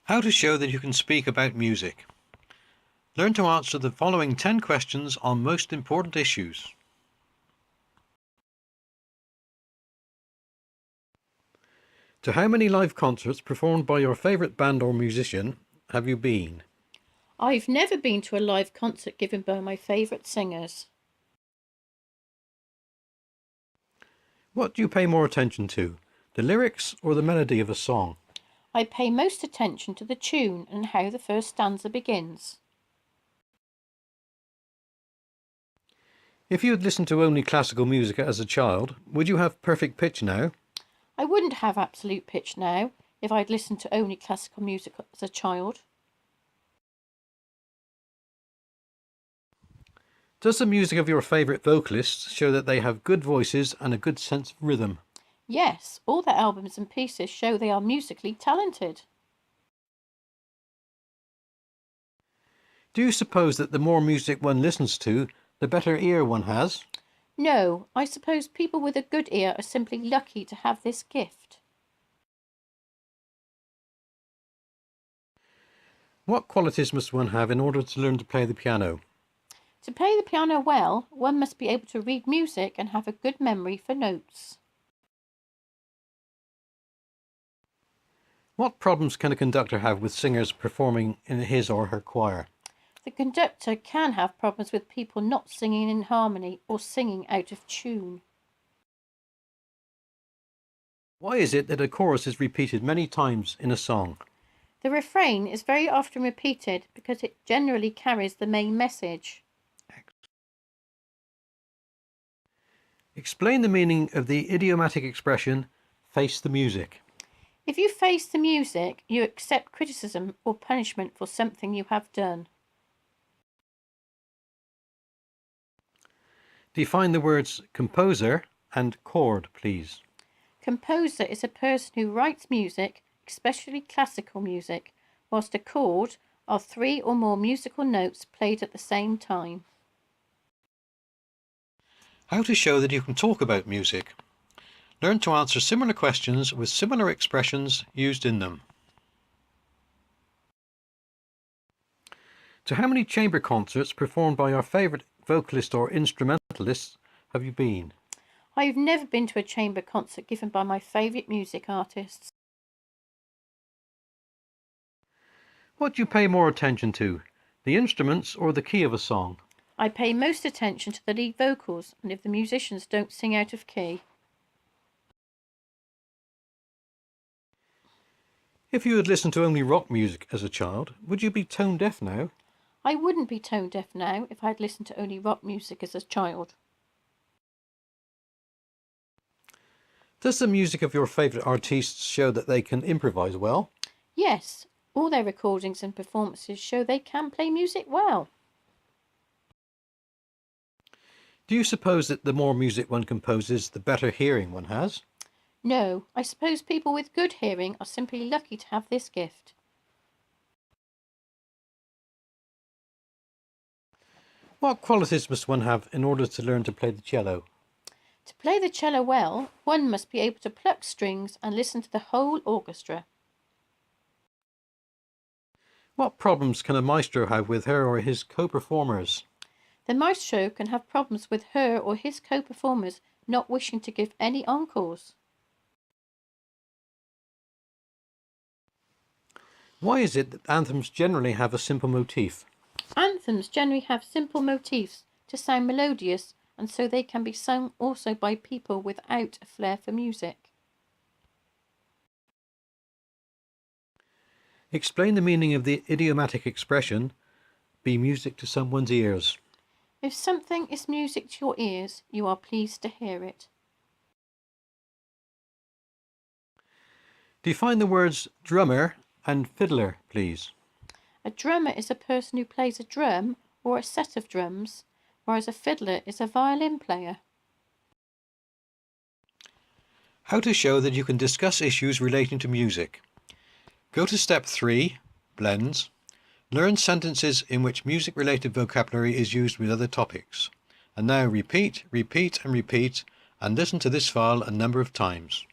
How to show that you can speak about music. Learn to answer the following 10 questions on most important issues. To how many live concerts performed by your favourite band or musician have you been? I've never been to a live concert given by my favourite singers. What do you pay more attention to, the lyrics or the melody of a song? I pay most attention to the tune and how the first stanza begins. If you had listened to only classical music as a child, would you have perfect pitch now? I wouldn't have absolute pitch now if I'd listened to only classical music as a child. Does the music of your favourite vocalists show that they have good voices and a good sense of rhythm? Yes, all their albums and pieces show they are musically talented. Do you suppose that the more music one listens to, the better ear one has? No, I suppose people with a good ear are simply lucky to have this gift. What qualities must one have in order to learn to play the piano? To play the piano well, one must be able to read music and have a good memory for notes. What problems can a conductor have with singers performing in his or her choir? The conductor can have problems with people not singing in harmony or singing out of tune. Why is it that a chorus is repeated many times in a song? The refrain is very often repeated because it generally carries the main message. Explain the meaning of the idiomatic expression, face the music. If you face the music, you accept criticism or punishment for something you have done. Define the words composer and chord, please. Composer is a person who writes music, especially classical music, whilst a chord are 3 or more musical notes played at the same time. How to show that you can talk about music. Learn to answer similar questions with similar expressions used in them. To how many chamber concerts performed by your favourite vocalist or instrumentalist have you been? I've never been to a chamber concert given by my favourite music artists. What do you pay more attention to, the instruments or the key of a song? I pay most attention to the lead vocals and if the musicians don't sing out of key. If you had listened to only rock music as a child, would you be tone deaf now? I wouldn't be tone deaf now if I'd listened to only rock music as a child. Does the music of your favourite artists show that they can improvise well? Yes, all their recordings and performances show they can play music well. Do you suppose that the more music one composes, the better hearing one has? No, I suppose people with good hearing are simply lucky to have this gift. What qualities must one have in order to learn to play the cello? To play the cello well, one must be able to pluck strings and listen to the whole orchestra. What problems can a maestro have with her or his co-performers? The maestro can have problems with her or his co-performers not wishing to give any encores. Why is it that anthems generally have a simple motif? Anthems generally have simple motifs to sound melodious, and so they can be sung also by people without a flair for music. Explain the meaning of the idiomatic expression, be music to someone's ears. If something is music to your ears, you are pleased to hear it. Define the words drummer and fiddler, please. A drummer is a person who plays a drum or a set of drums, whereas a fiddler is a violin player. How to show that you can discuss issues relating to music. Go to step 3, blends. Learn sentences in which music-related vocabulary is used with other topics. And now repeat, repeat and repeat, and listen to this file a number of times.